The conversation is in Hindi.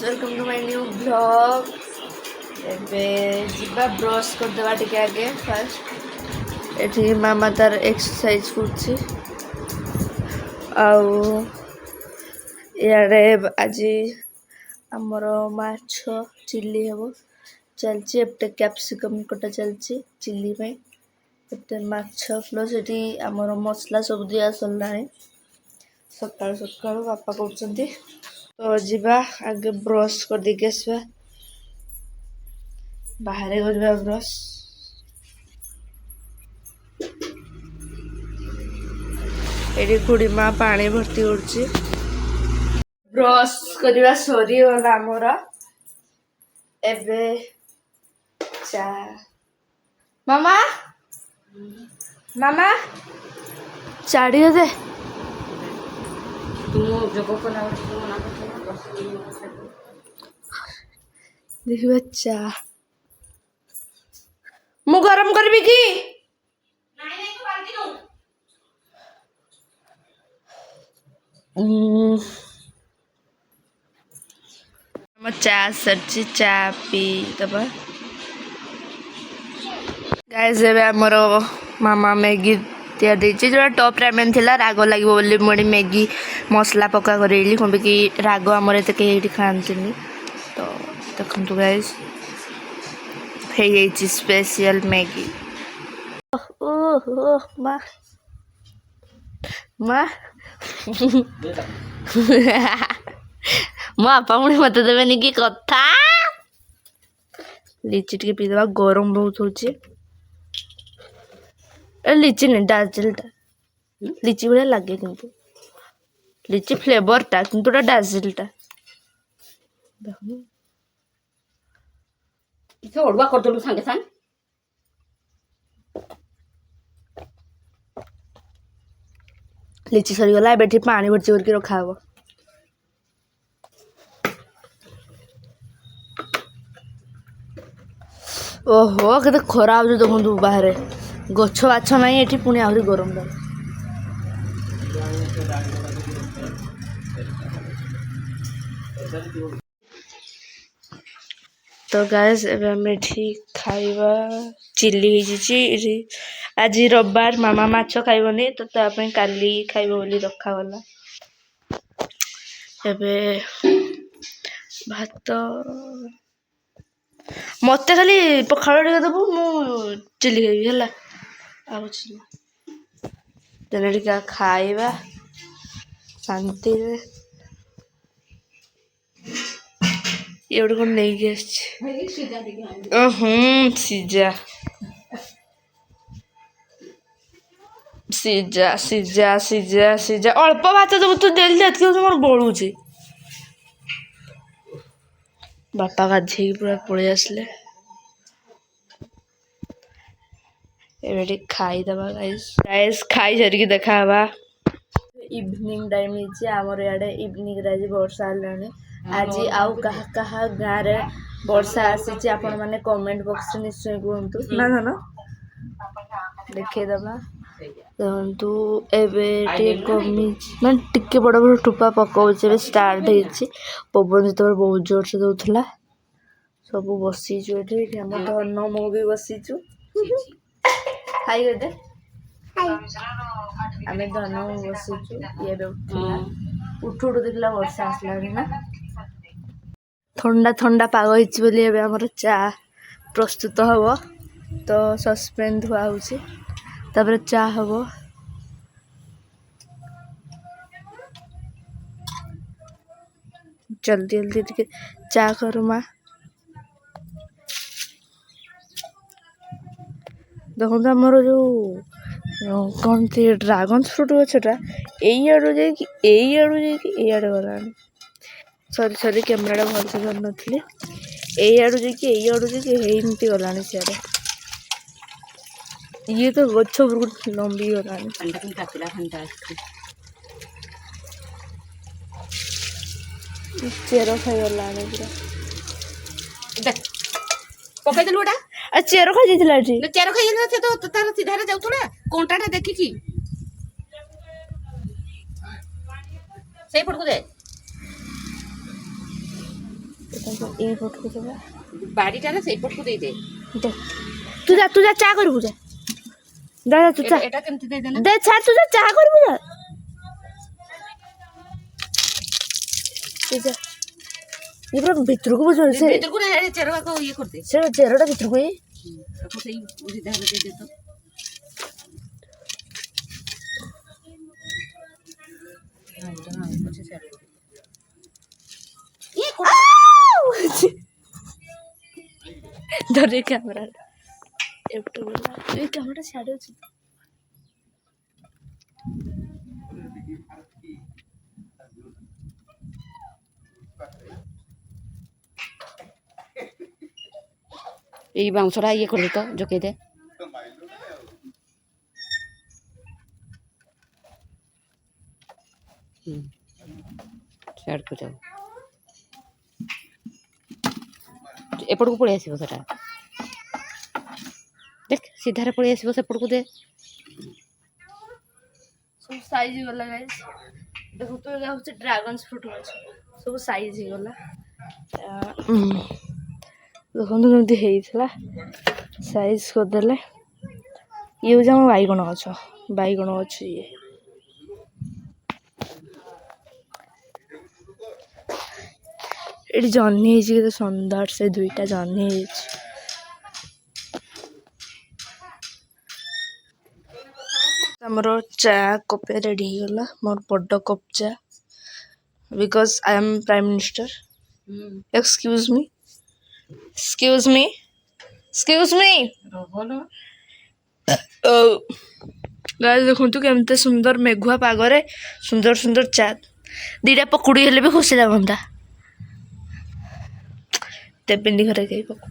Welcome to my new blog. एबे जिबा ब्रश कर देवा टिके आगे फास्ट एठी मामा तार एक्सरसाइज करछि आउ यारे आज आमर माछ चिल्ली हेबो चलछि एपटे कैप्सिकम कटा चलछि चिल्ली में एपटे माछ प्लस एठी आमर मसला सब दिया सरलानी सकाळ सकाळ बापा करछन्ती तो जीवा आगे ब्रश कर देके आसवा बाहर करवा ब्रश एडी खुड़ी माँ पानी भर्ती करछि ब्रश करवा सरी गला मोर एबे चा मामा मामा चाड़ी दे देख बच्चा मु गरम करबी की चा सरची चा पी तब गाइस एबे हमर मामा मैगी तिया देछि जो टॉप रामेन थिला राग लागबो बोली मोडी मैगी मसला पका करेली कोबे कि राग हमर एते केही खानतिनी तो देखंतु गाइस हे ये स्पेशल मैगी ओह मा मा आपा मुझे मत देवे कि कथा लीची टे पी दबा गरम बहुत होची लीची नहीं डार्जिलटा लीची भाया लगे किंतु लीची फ्लेवरटा किंतु डार्जिलटा इसे ओडवा कर दलु संगे संग लीची सरी गला बैठी पानी भर्ती करके रखा हबो ओहो केते खराब जो देखंतु बाहर गछ बाछ नहीं एठी पुणी आहुरी गरम दा तो गाइस एबे हम एठी खाइबा चिल्ली हिजी आज रविवार मामा माछ खाइबनी तो ता पे काली खाइबो बोली रखा वाला एबे भात मते खाली पखाड़ टिके दबु मु चिल्ली खाइबी हला आउ चिल्ली टिका खाइबा शांति रे एवढं कोण नाही गेस सिजा सिजा सिजा सिजा सिजा अल्प भात देबु तू डेली जतके मोर बळुची बापा गाधे पूरा पळै आसले एबे खाई दबा गाइस गाइस खाई जरिके देखा हवा इवनिंग टाइम हिची हमर याडे इवनिंग राजी वर्षा आलानी आज आउ कहा कहा गाँ रे वर्षा आसी आपण माने कमेंट बॉक्स रे निश्चय कहंतु ना ना ना देखे दबा कहंतु एबे टे कमी मन टिके बड़ बड़ टुपा पकाउछ रे स्टार्ट हेछि पवन तो बहुत जोर से दउथला सब बसी छु एठी हम धन मो भी बसी छु हाय गदे आमे धन बसी छु ये उठला उठु उठु देखला वर्षा आसला ना ठंडा ठंडा पाग होइछि बोली एबे हमर चा प्रस्तुत हबो तो सस्पेंड हुआ होछि तबरे चा हबो जल्दी जल्दी टिके चा करू मा देखो हमर जो कौन थी ड्रैगन फ्रूट गछटा एई आडू आडे गलानी सॉरी सॉरी कैमराटा भल से धर नथली एई आडू हेइमती गलानी सियाडे ये तो गछ बहुत लंबी गलानी चेरो खाई गलानी पूरा देख पकाई देलु ओटा आ चेरो खाई दिथला एठी चेरो खाई न तो तार सीधा रे जाउतला कोंटाटा देखि की सेई पडकु दे এই পটକୁ ଦେବା ବାଡ଼ିଟାରେ ସେଇପଟକୁ ଦେଇଦେ। ତୁ ଯା ଚା କରିବୁ ଯା ଯା ତୁ ଚା ଏଟା କେମିତି ଦେଇଦେଲା? ଦେ ଛାଡ ତୁ ଯା ଚା କରିବୁ ଯା ये पूरा भितर को बुझो से ଭିତରକୁ ନା ଚେରବା କ ଇଏ କରିଦେ। से चेहरा भितर को ତାକୁ ସେଇ ସିଧାରେ ଦେଇଦେ ତ। धरे कैमरा एकटो बोला ये कैमरा छाड़े अछि ଏଇ ବାଉଁଶଟା ଇଏ କରିଦେ ତ ଜୋକେଇ ଦେ। ସିଆଡ଼କୁ ଯାଉ ଏପଟକୁ ପଳେଇ ଆସିବ ସେଟା ଦେଖ ସିଧାରେ ପଳେଇ ଆସିବ ସେପଟକୁ ଦେ। सब साइज गला गाइस देखो तो एगा होचे ड्रैगन फ्रूट अछि सब साइज ही गला देखो तो केमती हेइथला साइज कर देले ये हो जाम बाइगण अछि ये एटी जन्नी हेछि केते सुंदर से दुईटा जन्नी हेछि हमरो चा कप रेडी गला मोर बड़ कप चा because I am prime minister excuse me guys देखंतु केमते सुंदर मेघुआ पागरे सुंदर सुंदर चा दीटा पकुड़ी हेले भी खुशी लागंता तेपिंडी घरे गई पकु